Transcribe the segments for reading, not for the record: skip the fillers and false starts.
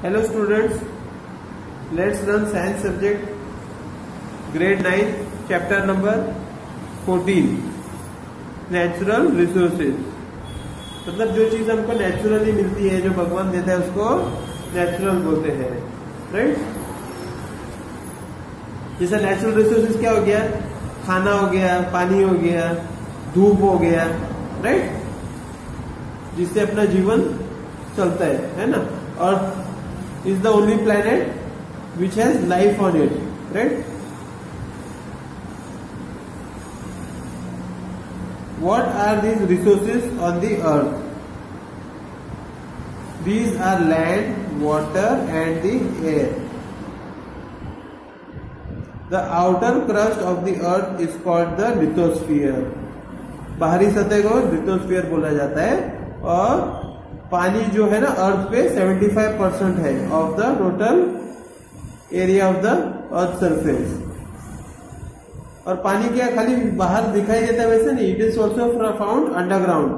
Hello students, let's learn science subject grade 9 chapter number 14 natural resources। मतलब जो चीज हमको नेचुरली मिलती है, जो भगवान देता है, उसको नेचुरल बोलते हैं, राइट। जैसे नेचुरल रिसोर्सेज क्या हो गया? खाना हो गया, पानी हो गया, धूप हो गया, राइट, जिससे अपना जीवन चलता है ना। और is the only planet which has life on it, right? What are these resources on the earth? These are land, water and the air. The outer crust of the earth is called the lithosphere. बाहरी सतह को lithosphere बोला जाता है। और पानी जो है ना अर्थ पे 75% है of the total area of the earth surface. और पानी क्या खाली बाहर दिखाई देता है वैसे नहीं, it is also found underground,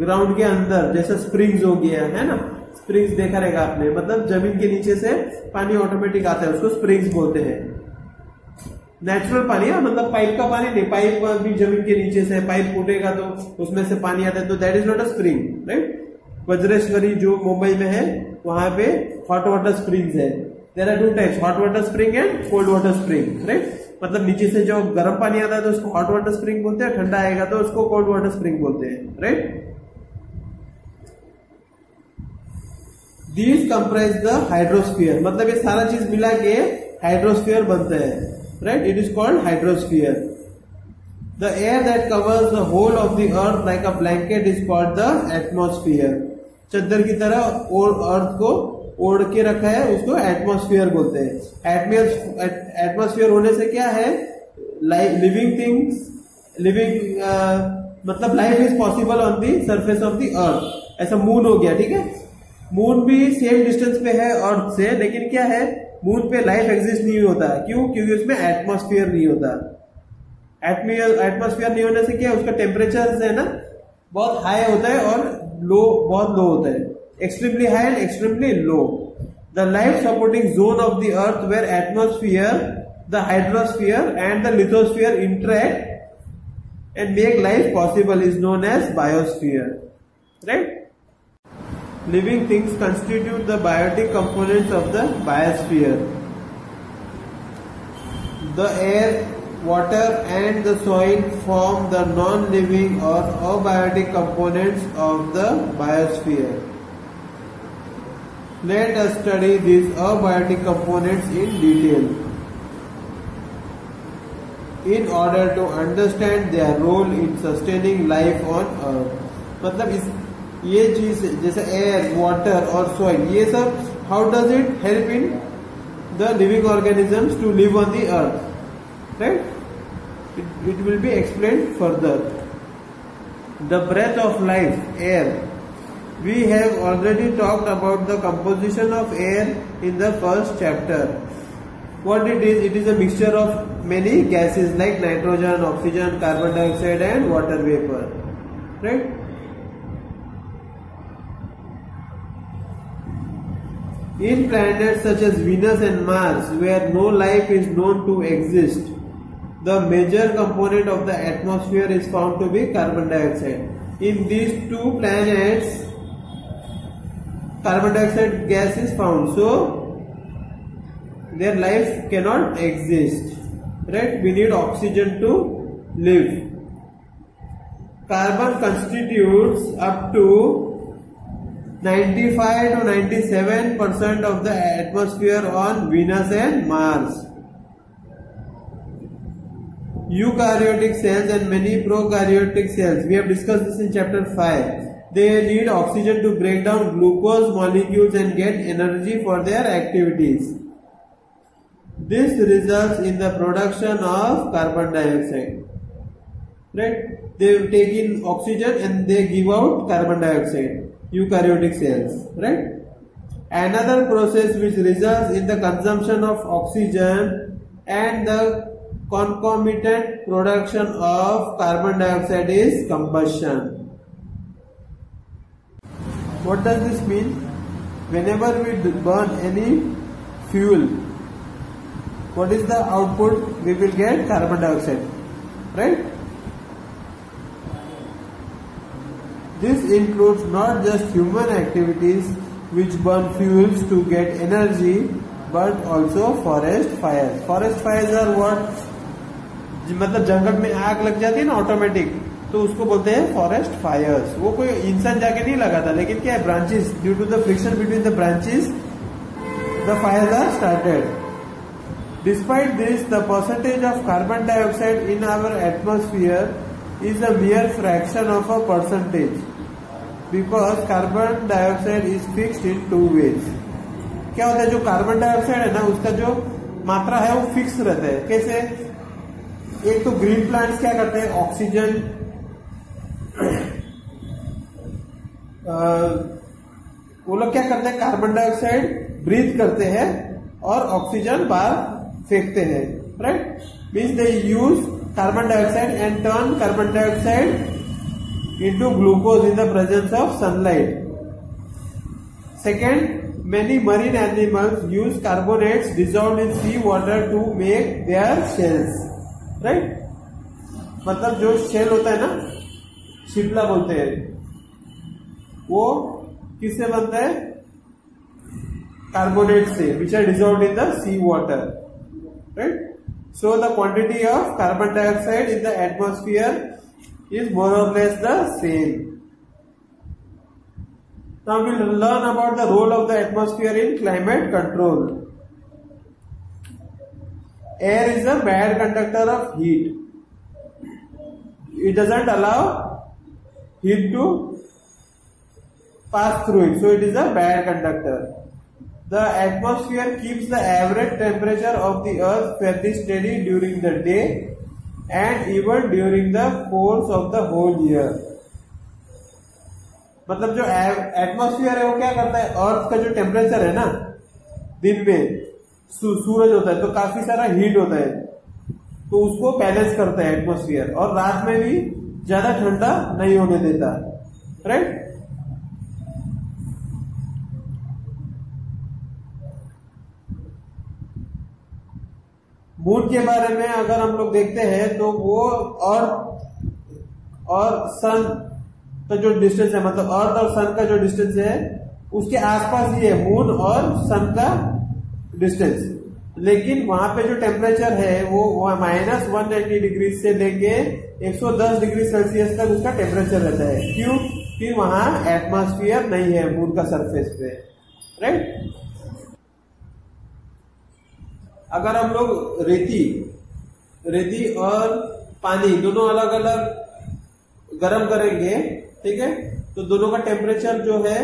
ground के अंदर, जैसे स्प्रिंग्स हो गया है ना। स्प्रिंग्स देखा रहेगा आपने, मतलब जमीन के नीचे से पानी ऑटोमेटिक आता है, उसको स्प्रिंग्स बोलते हैं। नेचुरल पानी है, मतलब पाइप का पानी नहीं, पाइप भी जमीन के नीचे से, पाइप फूटेगा तो उसमें से पानी आता है, तो that is not a spring, right. Vajreshwari जो मुंबई में है, वहां पे हॉट वाटर स्प्रिंग्स है। There are two types, hot water spring and cold water spring, right. मतलब नीचे से जो गर्म पानी आता है तो उसको हॉट वाटर स्प्रिंग बोलते हैं, ठंडा आएगा तो उसको कोल्ड वाटर स्प्रिंग बोलते हैं, right. These comprise the hydrosphere, मतलब ये सारा चीज मिला के हाइड्रोस्फीयर बनता है, right. It is called hydrosphere. The air that covers the whole of the earth like a blanket is called the atmosphere. चद्दर की तरह अर्थ को ओढ़ के रखा है, उसको एटमॉस्फेयर बोलते हैं। एटमॉस्फेयर होने से क्या है? लिविंग थिंग्स, मतलब life is possible on the surface of the earth. ऐसा मून हो गया, ठीक है। मून भी सेम डिस्टेंस पे है अर्थ से, लेकिन क्या है, मून पे लाइफ एग्जिस्ट नहीं होता। क्यों? क्योंकि उसमें एटमॉस्फेयर नहीं होता। एटमॉस्फेयर नहीं होने से क्या है, उसका टेम्परेचर है ना बहुत हाई होता है और लो बहुत लो होता है, extremely high and extremely low. The life supporting zone of the earth where atmosphere, the hydrosphere and the lithosphere interact and make life possible is known as biosphere, right. Living things constitute the biotic components of the biosphere. The air, water and the soil form the non-living or abiotic components of the biosphere. Let us study these abiotic components in detail in order to understand their role in sustaining life on earth. मतलब ये चीज जैसे air, water और soil, ये सब how does it help in the living organisms to live on the earth, right? It will be explained further. The breath of life, air. We have already talked about the composition of air in the first chapter. What it is? It is a mixture of many gases like nitrogen, oxygen, carbon dioxide and water vapor, right? In planets such as Venus and Mars, where no life is known to exist, the major component of the atmosphere is found to be carbon dioxide. In these two planets, carbon dioxide gas is found, so their life cannot exist, right? We need oxygen to live. Carbon constitutes up to 95 to 97% of the atmosphere on Venus and Mars. Eukaryotic cells and many prokaryotic cells, we have discussed this in chapter 5. They need oxygen to break down glucose molecules and get energy for their activities. This results in the production of carbon dioxide, right? They take in oxygen and they give out carbon dioxide, eukaryotic cells, right? Another process which results in the consumption of oxygen and the concomitant production of carbon dioxide is combustion. What does this mean? whenever we burn any fuel, what is the output? We will get carbon dioxide, right? This includes not just human activities which burn fuels to get energy, but also forest fires. Forest fires are what? मतलब जंगल में आग लग जाती है ना automatic, तो उसको बोलते हैं फॉरेस्ट फायर्स। वो कोई इंसान जाके नहीं लगाता, लेकिन क्या है, branches, due to the friction between the branches the fires are started. Despite this, the percentage of carbon dioxide in our atmosphere is a mere fraction of a percentage, because carbon dioxide is fixed in 2 ways। क्या होता है, जो carbon dioxide है ना, उसका जो मात्रा है वो फिक्स रहता है। कैसे? एक तो ग्रीन प्लांट्स क्या करते हैं, ऑक्सीजन वो लोग क्या करते हैं, कार्बन डाइऑक्साइड ब्रीथ करते हैं और ऑक्सीजन बाहर फेंकते हैं, right? Means they use carbon dioxide and turn carbon dioxide into glucose in the presence of sunlight. Second, many marine animals use carbonates dissolved in sea water to make their shells, right? मतलब जो shell होता है ना, शिपला बोलते हैं, वो किससे बनता है? कार्बोनेट से, which are dissolved in the sea water, right? So the quantity of carbon dioxide in the atmosphere is more or less the same. Now we will learn about the role of the atmosphere in climate control. Air is a bad conductor of heat. It doesn't allow heat to pass through it, so it is a bad conductor. The atmosphere keeps the average temperature of the earth fairly steady during the day and even during the course of the whole year. मतलब जो atmosphere है वो क्या करता है, अर्थ का जो temperature है ना, दिन में सूरज होता है तो काफी सारा हीट होता है, तो उसको बैलेंस करता है एटमॉस्फेयर, और रात में भी ज्यादा ठंडा नहीं होने देता, राइट? मून के बारे में अगर हम लोग देखते हैं तो वो और सन का जो डिस्टेंस है, मतलब अर्थ और सन का जो डिस्टेंस है उसके आसपास ही है मून और सन का डिस्टेंस, लेकिन वहां पे जो टेम्परेचर है वो -190 डिग्री से लेके 110 डिग्री सेल्सियस तक उसका टेम्परेचर रहता है। क्यों? कि वहां एटमॉस्फेयर नहीं है मून का सरफेस पे, राइट? अगर हम लोग रेती और पानी दोनों अलग अलग गर्म करेंगे, ठीक है, तो दोनों का टेम्परेचर जो है,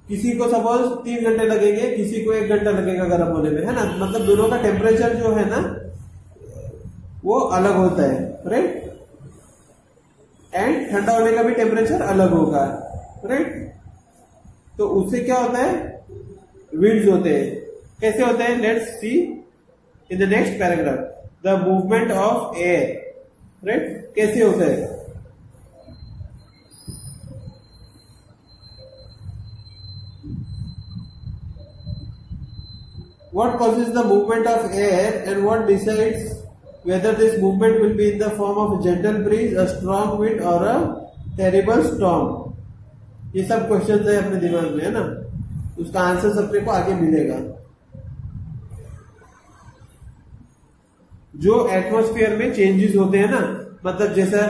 किसी को सपोज 3 घंटे लगेंगे, किसी को 1 घंटा लगेगा गर्म होने में, है ना? मतलब दोनों का टेम्परेचर जो है ना वो अलग होता है, राइट? एंड ठंडा होने का भी टेम्परेचर अलग होगा, राइट? तो उससे क्या होता है, विंड्स होते हैं। कैसे होते हैं? Let's see in the next paragraph, the movement of air, right? कैसे होता है? What causes the movement of air and what decides whether this movement will be in the form of a gentle breeze, a strong wind or a terrible storm? ये सब question है अपने दिमाग में, है ना? उसका आंसर सबके को आगे मिलेगा। जो एटमॉस्फेयर में चेंजेस होते हैं ना, मतलब जैसा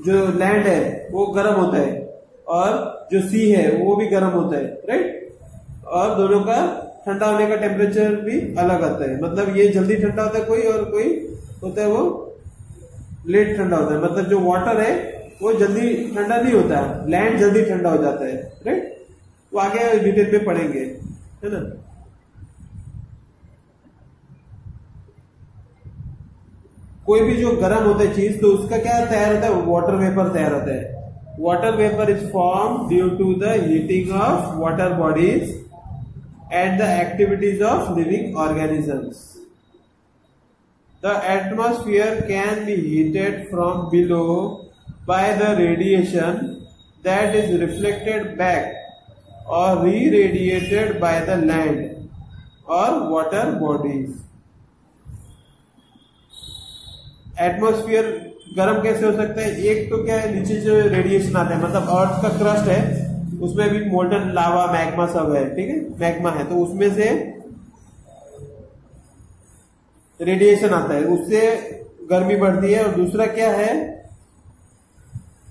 जो लैंड है वो गर्म होता है और जो सी है वो भी गर्म होता है, राइट? और दोनों का ठंडा होने का टेम्परेचर भी अलग आता है। मतलब ये जल्दी ठंडा होता है कोई, और कोई होता है वो लेट ठंडा होता है। मतलब जो वाटर है वो जल्दी ठंडा नहीं होता, लैंड जल्दी ठंडा हो जाता है, राइट? वो आगे डिटेल में पढ़ेंगे, है ना? कोई भी जो गर्म होता है चीज, तो उसका क्या तैयार होता है? वाटर वेपर तैयार होता है। Water vapour is form due to the heating of water bodies and the activities of living organisms. The atmosphere can be heated from below by the radiation that is reflected back or re-radiated by the land or water bodies. Atmosphere गर्म कैसे हो सकता है? एक तो क्या है, नीचे जो रेडिएशन आता है, मतलब अर्थ का क्रस्ट है उसमें भी मोल्टन लावा मैग्मा सब है, ठीक है, मैग्मा है, तो उसमें से रेडिएशन आता है, उससे गर्मी बढ़ती है। और दूसरा क्या है,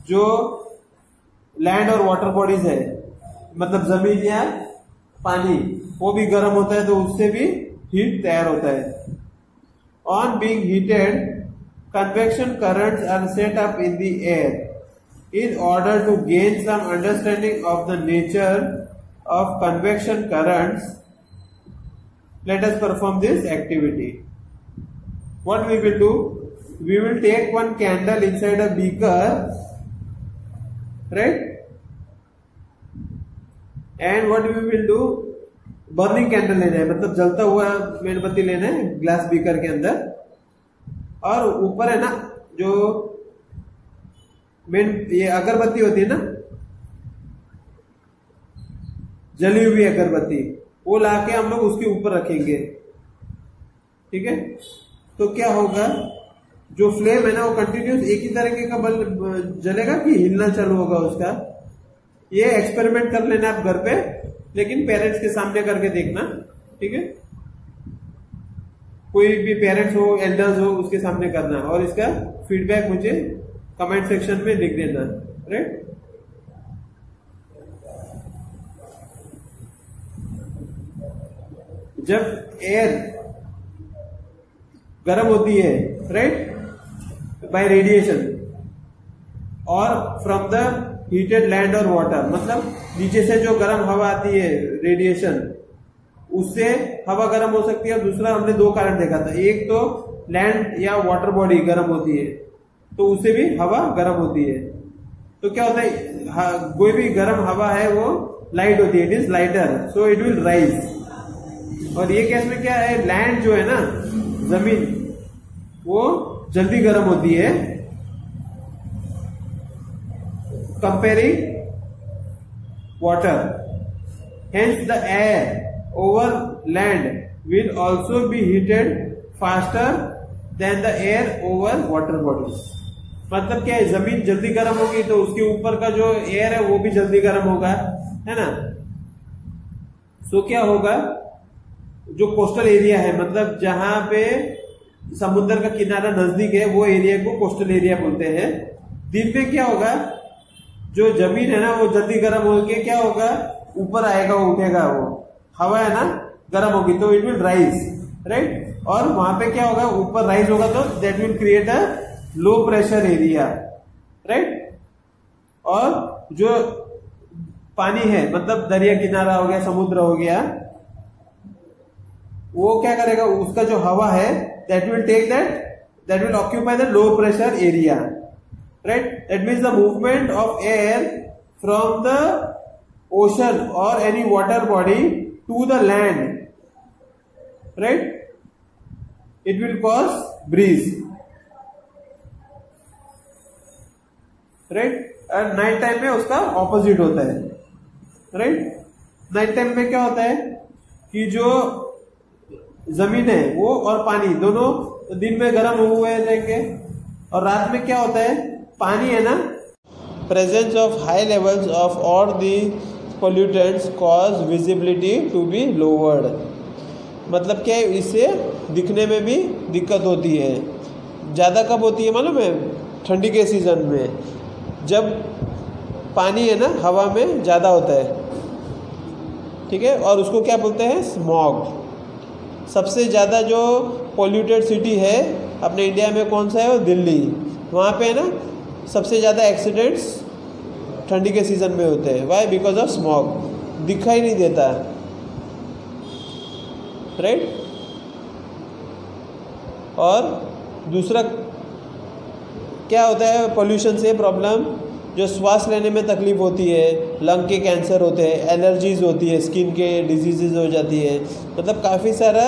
जो लैंड और वाटर बॉडीज है, मतलब जमीन या पानी, वो भी गर्म होता है, तो उससे भी हीट तैयार होता है। On being heated, convection currents are set up in the air in order to gain some understanding of the nature of convection currents. Let us perform this activity. What we will do? We will take one candle inside a beaker, right? And what we will do? Burning candle लेना है, मतलब जलता हुआ मेणबत्ती लेना है glass beaker के अंदर, और ऊपर है ना जो ये अगरबत्ती होती है ना, जली हुई अगरबत्ती, वो लाके हम लोग उसके ऊपर रखेंगे, ठीक है। तो क्या होगा, जो फ्लेम है ना वो कंटिन्यूस एक ही तरीके का बल्ब जलेगा कि हिलना चालू होगा उसका। ये एक्सपेरिमेंट कर लेना आप घर पे, लेकिन पेरेंट्स के सामने करके देखना, ठीक है। कोई भी पेरेंट्स हो, एल्डर्स हो, उसके सामने करना, और इसका फीडबैक मुझे कमेंट सेक्शन में लिख देना, राइट। जब एयर गर्म होती है, राइट, बाय रेडिएशन और फ्रॉम द हीटेड लैंड और वाटर, मतलब नीचे से जो गर्म हवा आती है रेडिएशन, उससे हवा गर्म हो सकती है। और दूसरा हमने दो कारण देखा था, एक तो लैंड या वाटर बॉडी गर्म होती है, तो उससे भी हवा गर्म होती है। तो क्या होता है, कोई भी गर्म हवा है वो लाइट होती है, it is lighter, so it will rise. और ये केस में क्या है, लैंड जो है ना, जमीन, वो जल्दी गर्म होती है comparing water. Hence the air over land will also be heated faster than the air over water bodies. मतलब क्या है, जमीन जल्दी गर्म होगी तो उसके ऊपर का जो एयर है वो भी जल्दी गर्म होगा, है ना। सो क्या होगा, जो कोस्टल एरिया है, मतलब जहां पे समुद्र का किनारा नजदीक है, वो एरिया को कोस्टल एरिया बोलते हैं। दिन में क्या होगा, जो जमीन है ना वो जल्दी गर्म होके क्या होगा, ऊपर आएगा, उठेगा, वो हवा है ना गर्म होगी, तो इट विल राइज, राइट। और वहां पे क्या होगा, ऊपर राइज होगा, तो that will create a low pressure area, right. और जो पानी है, मतलब दरिया किनारा हो गया, समुद्र हो गया, वो क्या करेगा, उसका जो हवा है that will occupy the low pressure area, right. That means the movement of air from the ocean or any water body to the land, right, it will cause breeze, right। और नाइट टाइम में उसका opposite होता है, right. Night time में क्या होता है कि जो जमीन है वो और पानी दोनों दिन में गर्म हुए रहेंगे, और रात में क्या होता है, पानी है ना, presence of high levels of all the pollutants cause visibility to be lowered। मतलब क्या है, इससे दिखने में भी दिक्कत होती है। ज़्यादा कब होती है मालूम है, ठंडी के सीजन में, जब पानी है ना हवा में ज़्यादा होता है, ठीक है, और उसको क्या बोलते हैं, स्मॉग। सबसे ज़्यादा जो पोल्यूटेड सिटी है अपने इंडिया में कौन सा है, वो दिल्ली। वहाँ पे है ना सबसे ज़्यादा एक्सीडेंट्स ठंडी के सीजन में होते हैं। वाई? बिकॉज ऑफ स्मॉग, दिखाई नहीं देता, राइट। और दूसरा क्या होता है, पोल्यूशन से प्रॉब्लम, जो श्वास लेने में तकलीफ होती है, लंग के कैंसर होते हैं, एलर्जीज होती है, स्किन के डिजीजेज हो जाती है, मतलब काफ़ी सारा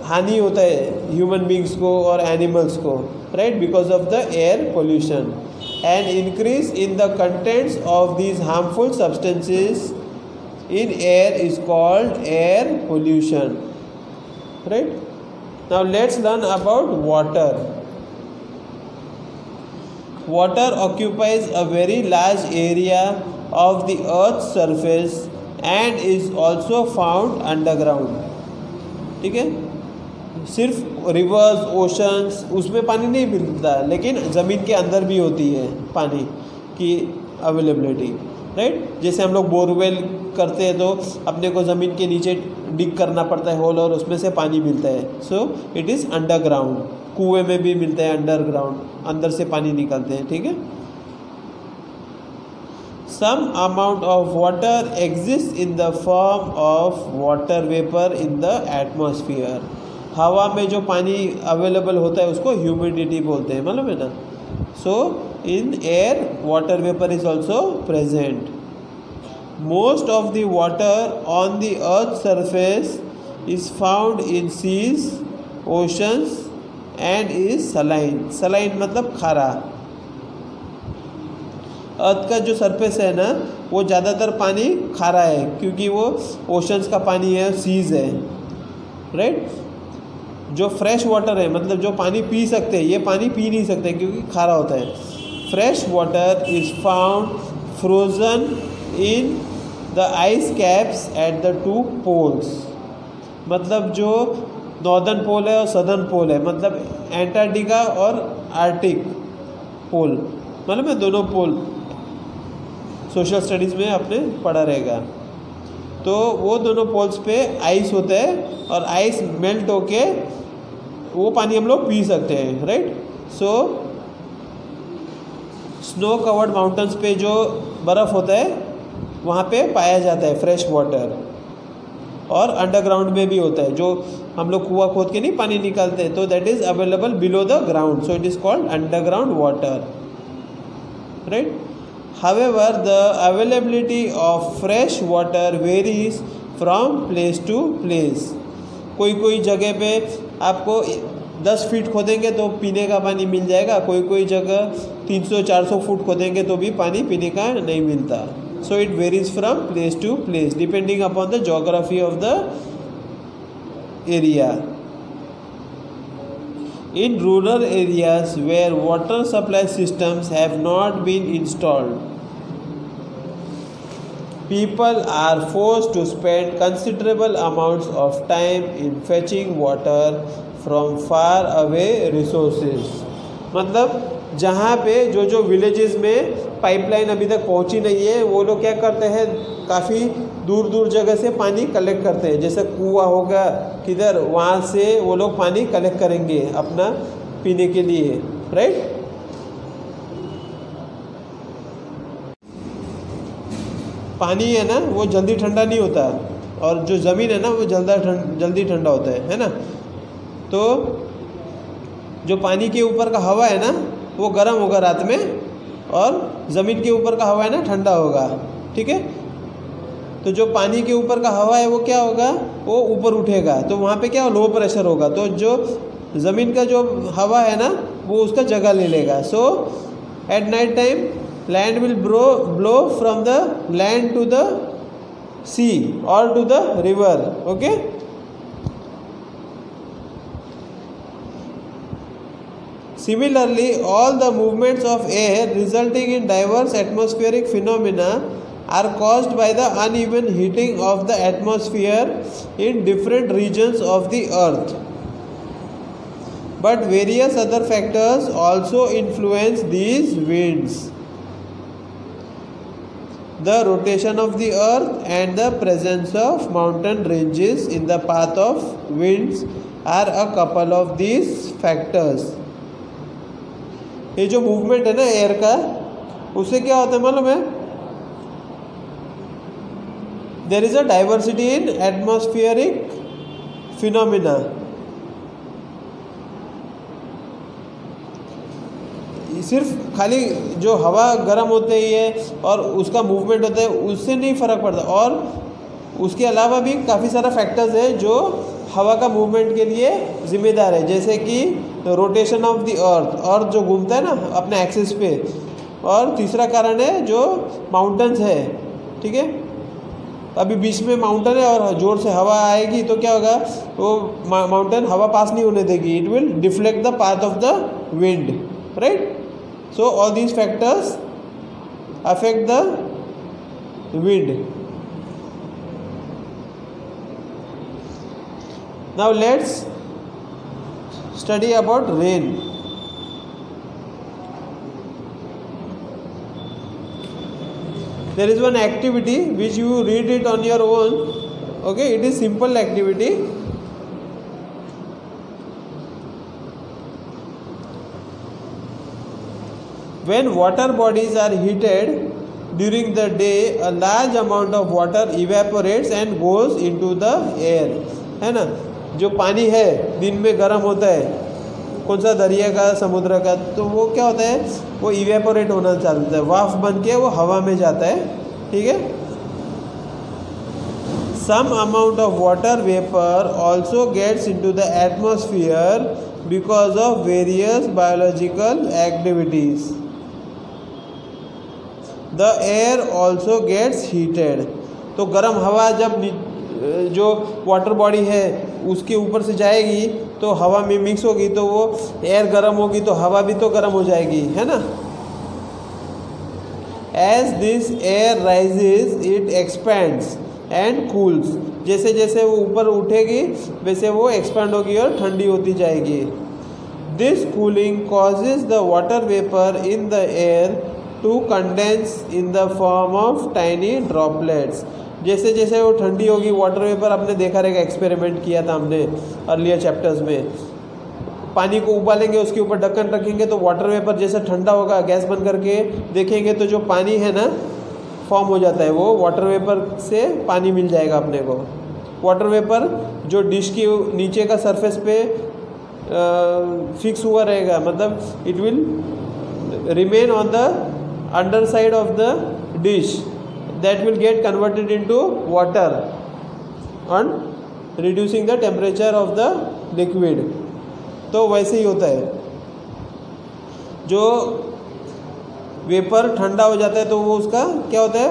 हानि होता है ह्यूमन बींग्स को और एनिमल्स को, right, because of the air pollution. an increase in the contents of these harmful substances in air is called air pollution. Right? Now let's learn about water. Water occupies a very large area of the earth's surface and is also found underground. ठीक है, सिर्फ reverse, oceans, उसमें पानी नहीं मिलता, लेकिन ज़मीन के अंदर भी होती है पानी की अवेलेबिलिटी. राइट, जैसे हम लोग बोरवेल करते हैं तो अपने को ज़मीन के नीचे डिग करना पड़ता है होल, और उसमें से पानी मिलता है. So it is underground. कुएं में भी मिलता है अंडरग्राउंड, अंदर से पानी निकलते हैं. ठीक है. Some amount of water exists in the form of water vapor in the atmosphere. हवा में जो पानी अवेलेबल होता है उसको ह्यूमिडिटी बोलते हैं, मालूम है ना. So in air water vapour is also present. Most of the water on the earth surface is found in seas, oceans and is saline. Saline मतलब खारा. अर्थ का जो सरफेस है ना वो ज़्यादातर पानी खारा है, क्योंकि वो ओशंस का पानी है, सीज है. राइट. जो फ्रेश वाटर है, मतलब जो पानी पी सकते हैं, ये पानी पी नहीं सकते क्योंकि खारा होता है. Fresh water is found frozen in the ice caps at the 2 poles. मतलब जो नॉर्दर्न पोल है और सदर्न पोल है, मतलब एंटार्क्टिका और आर्टिक पोल, मतलब है दोनों पोल. सोशल स्टडीज़ में आपने पढ़ा रहेगा. तो वो दोनों पोल्स पे आइस होता है, और आइस मेल्ट होके वो पानी हम लोग पी सकते हैं. राइट. सो स्नो कवर्ड माउंटेन्स पे जो बर्फ़ होता है वहाँ पे पाया जाता है फ्रेश वाटर. और अंडरग्राउंड में भी होता है, जो हम लोग कुआं खोद के नहीं पानी निकालते, तो that is available below the ground. So it is called underground water. Right. However, the availability of fresh water varies from place to place. कोई कोई जगह पे आपको 10 फीट खोदेंगे तो पीने का पानी मिल जाएगा, कोई कोई जगह 300-400 फुट खोदेंगे तो भी पानी पीने का नहीं मिलता. So it varies from place to place depending upon the geography of the area. In rural areas where water supply systems have not been installed, people are forced to spend considerable amounts of time in fetching water from far away resources. मतलब जहाँ पे जो villages में pipeline अभी तक पहुँची नहीं है, वो लोग क्या करते हैं, काफ़ी दूर दूर जगह से पानी कलेक्ट करते हैं. जैसे कुआं होगा किधर, वहाँ से वो लोग पानी कलेक्ट करेंगे अपना पीने के लिए. राइट. पानी है ना वो जल्दी ठंडा नहीं होता, और जो ज़मीन है ना वो जल्दी ठंडा होता है ना. तो जो पानी के ऊपर का हवा है ना वो गर्म होगा रात में, और ज़मीन के ऊपर का हवा है ना ठंडा होगा. ठीक है. तो जो पानी के ऊपर का हवा है वो क्या होगा, वो ऊपर उठेगा, तो वहाँ पे क्या लो प्रेशर होगा, तो जो ज़मीन का जो हवा है ना वो उसका जगह ले लेगा. So at night time land will blow from the land to the sea or to the river. Okay. Similarly, all the movements of air resulting in diverse atmospheric phenomena are caused by the uneven heating of the atmosphere in different regions of the earth. But various other factors also influence these winds. The rotation of the earth and the presence of mountain ranges in the path of winds are a couple of these factors. ये जो movement है ना air का, उससे क्या होता है मालूम है, there is a diversity in atmospheric phenomena. सिर्फ खाली जो हवा गर्म होती है और उसका मूवमेंट होता है उससे नहीं फ़र्क पड़ता, और उसके अलावा भी काफ़ी सारा फैक्टर्स है जो हवा का मूवमेंट के लिए ज़िम्मेदार है. जैसे कि रोटेशन ऑफ द अर्थ जो घूमता है ना अपने एक्सिस पे, और तीसरा कारण है जो माउंटेन्स है, ठीक है। अभी बीच में माउंटेन है और जोर से हवा आएगी तो क्या होगा, वो माउंटेन हवा पास नहीं होने देगी, it will deflect the path of the wind, right. So all these factors affect the wind. Now let's study about rain. There is one activity which you read it on your own, okay, it is simple activity. When water bodies are heated during the day, a large amount of water evaporates and goes into the air, है ना। जो पानी है दिन में गर्म होता है, कौन सा, दरिया का, समुद्र का, तो वो क्या होता है, वो इवेपोरेट होना चालू है, वाफ बन के वो हवा में जाता है, ठीक है। Some amount of water vapour also gets into the atmosphere because of various biological activities. The air also gets heated. तो गर्म हवा जब जो वाटर बॉडी है उसके ऊपर से जाएगी तो हवा में मिक्स होगी, तो वो एयर गर्म होगी तो हवा भी तो गर्म हो जाएगी, है ना। As this air rises it expands and cools. जैसे जैसे वो ऊपर उठेगी वैसे वो एक्सपेंड होगी और ठंडी होती जाएगी। This cooling causes the water vapour in the air to condense in the form of tiny droplets. जैसे जैसे वो ठंडी होगी, वाटर वेपर आपने देखा रहेगा, एक्सपेरिमेंट किया था हमने अर्लियर चैप्टर्स में। पानी को उबालेंगे, उसके ऊपर ढक्कन रखेंगे तो वाटर वेपर जैसे ठंडा होगा, गैस बंद करके देखेंगे तो जो पानी है ना फॉर्म हो जाता है, वो वाटर वेपर से पानी मिल जाएगा अपने को। वाटर वेपर जो डिश की नीचे का सरफेस पे फिक्स हुआ रहेगा, मतलब it will remain on the under side of the dish, that will get converted into water on reducing the temperature of the liquid। तो वैसे ही होता है, जो वेपर ठंडा हो जाता है तो वो उसका क्या होता है,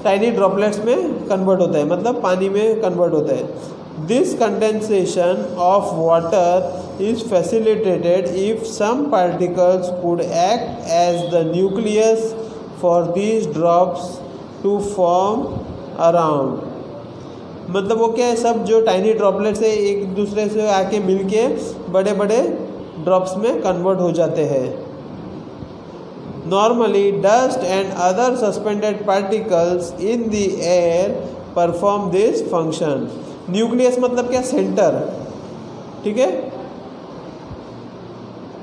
टाइनी ड्रॉपलेट्स में कन्वर्ट होता है, मतलब पानी में कन्वर्ट होता है। This condensation of water is facilitated if some particles could act as the nucleus for these drops to form around। मतलब वो क्या है, सब जो टाइनी ड्रॉपलेट्स है एक दूसरे से आके मिलके बड़े बड़े ड्रॉप्स में कन्वर्ट हो जाते हैं। Normally dust and other suspended particles in the air perform this function. Nucleus मतलब क्या, सेंटर, ठीक है।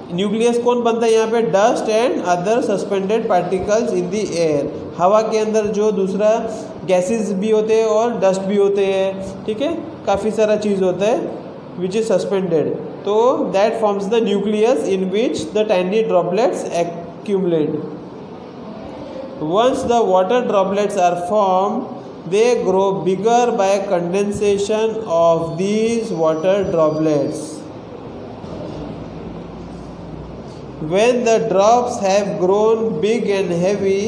न्यूक्लियस कौन बनता है यहाँ पे, dust and other suspended particles in the air. हवा के अंदर जो दूसरा गैसेस भी होते हैं और डस्ट भी होते हैं, ठीक है, काफ़ी सारा चीज़ होता है विच इज सस्पेंडेड, तो that forms the nucleus in which the tiny droplets accumulate. Once the water droplets are form they grow bigger by condensation of these water droplets. When the drops have grown big and heavy,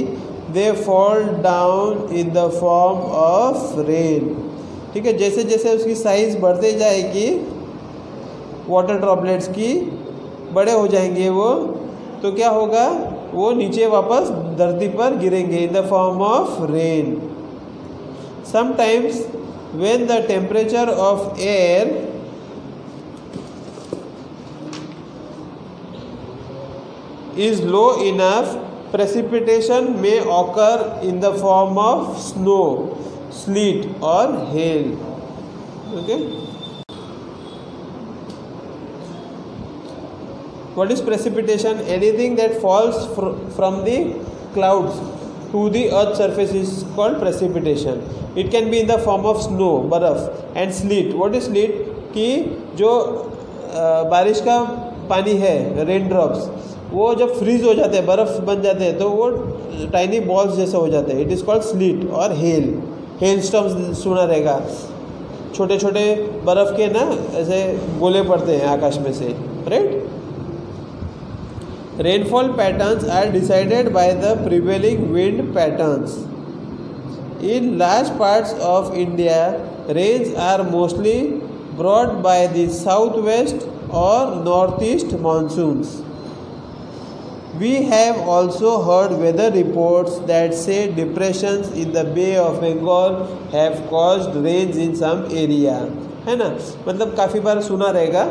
they fall down in the form of rain। ठीक है, जैसे जैसे उसकी size बढ़ते जाएगी, water droplets की बड़े हो जाएंगे वो, तो क्या होगा, वो नीचे वापस धरती पर गिरेंगे इन the form of rain. Sometimes when the temperature of air is low enough, precipitation may occur in the form of snow, sleet or hail। Okay, what is precipitation? Anything that falls from the clouds to the earth surface is called precipitation। It can be in the form of snow, बर्फ, and sleet। What is sleet? कि जो बारिश का पानी है, rain drops, वो जब freeze हो जाते हैं, बर्फ़ बन जाते हैं, तो वो टाइनी बॉल्स जैसे हो जाते हैं, इट इज़ कॉल्ड स्लीट। और हेल स्टॉर्म सुना रहेगा, छोटे छोटे बर्फ़ के ना ऐसे गोले पड़ते हैं आकाश में से, right. Rainfall patterns are decided by the prevailing wind patterns. In large parts of India, rains are mostly brought by the southwest or northeast monsoons. We have also heard weather reports that say depressions in the Bay of Bengal have caused rains in some area. है ना, मतलब काफ़ी बार सुना रहेगा,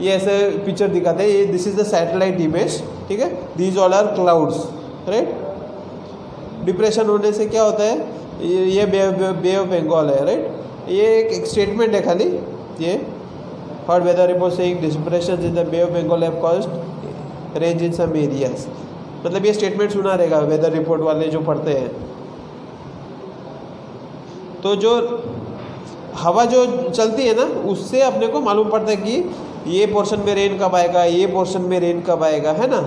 ये ऐसे picture दिखाते हैं, ये this is the satellite image, ठीक है, these all are clouds, right. Depression होने से क्या होता है, ये बे ऑफ बंगाल है, राइट। ये एक स्टेटमेंट है खाली, ये hot weather report saying depression in the bay of Bengal have caused rains in some areas, मतलब ये स्टेटमेंट सुना रहेगा वेदर रिपोर्ट वाले जो पढ़ते हैं। तो जो हवा जो चलती है ना, उससे अपने को मालूम पड़ता है कि ये पोर्शन में रेन कब आएगा, ये पोर्शन में रेन कब आएगा, है ना।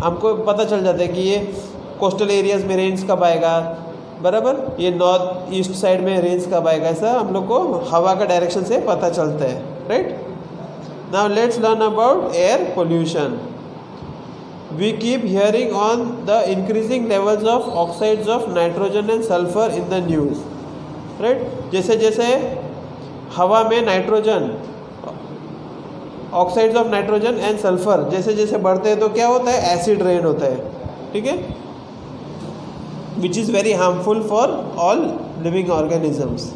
हमको पता चल जाता है कि ये कोस्टल एरियाज में रेंस कब आएगा, बराबर, ये नॉर्थ ईस्ट साइड में रेंस कब आएगा, ऐसा हम लोग को हवा का डायरेक्शन से पता चलता है, right. Now let's learn about air pollution. We keep hearing on the increasing levels of oxides of nitrogen and sulphur in the news, right. जैसे जैसे हवा में nitrogen, oxides of nitrogen and sulphur जैसे जैसे बढ़ते हैं तो क्या होता है, एसिड रेन होता है, ठीक है, which is very harmful for all living organisms.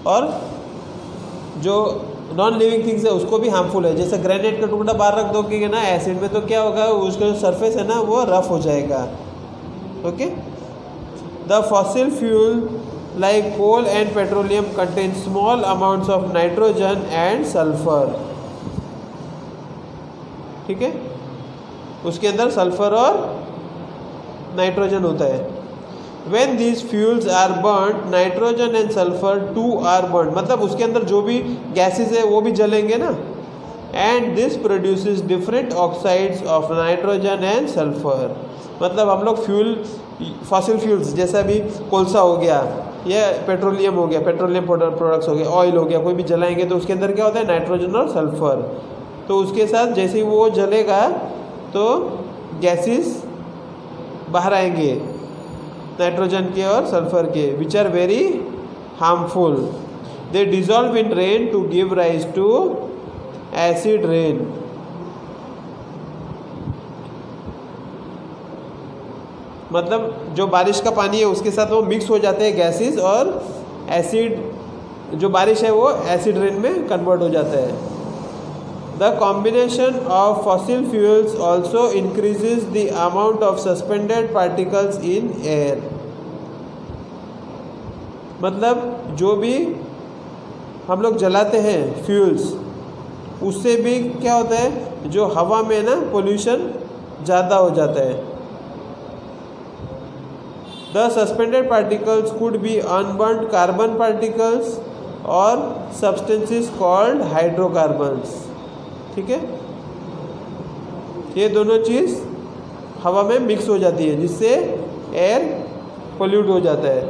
और जो नॉन लिविंग थिंग्स है उसको भी हार्मफुल है। जैसे ग्रेनाइट का टुकड़ा बाहर रख दोगे ना एसिड में, तो क्या होगा, उसका जो सरफेस है ना वो रफ हो जाएगा, okay. The fossil fuel like coal and petroleum contain small amounts of nitrogen and sulfur, ठीक है, उसके अंदर सल्फर और नाइट्रोजन होता है। When these fuels are burnt, nitrogen and sulfur too are burnt, मतलब उसके अंदर जो भी गैसेस है वो भी जलेंगे ना, and this produces different oxides of nitrogen and sulfur। मतलब हम लोग फ्यूल, फॉसिल फ्यूल्स जैसे अभी कोलसा हो गया या पेट्रोलियम हो गया, पेट्रोलियम प्रोडक्ट्स हो गए, ऑयल हो गया, कोई भी जलाएंगे तो उसके अंदर क्या होता है, नाइट्रोजन और सल्फर। तो उसके साथ जैसे ही वो जलेगा तो गैसेस बाहर आएंगे, नाइट्रोजन के और सल्फर के, which are very harmful. They dissolve in rain to give rise to acid rain. मतलब जो बारिश का पानी है उसके साथ वो मिक्स हो जाते हैं गैसेस, और एसिड, जो बारिश है वो एसिड रेन में कन्वर्ट हो जाता है। The combination of fossil fuels also increases the amount of suspended particles in air. मतलब जो भी हम लोग जलाते हैं फ्यूल्स, उससे भी क्या होता है, जो हवा में ना पोल्यूशन ज़्यादा हो जाता है। The suspended particles could be unburnt carbon particles or substances called hydrocarbons, ठीक है। ये दोनों चीज़ हवा में मिक्स हो जाती है जिससे एयर पोल्यूट हो जाता है।